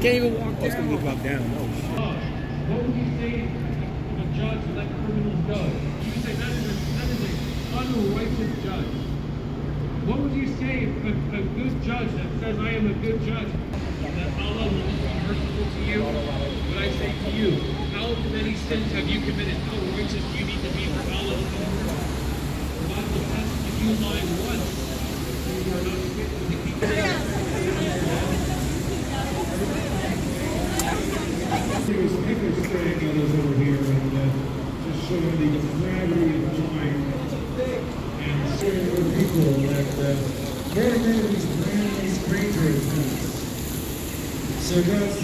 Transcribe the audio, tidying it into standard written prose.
Can't even walk down. It's gonna be walk down. No. What would you say to a judge that let criminals go? You would say that is an unrighteous judge. What would you say if a good judge that says I am a good judge, that Allah will be merciful to you? What I say to you, how many sins have you committed? How righteous do you need to be for Allah to be merciful? The Bible says if you lie once, you are not fit to be People saying others over here and just showing the gravity of time and sharing with people that very many of these brand new strangers. So God's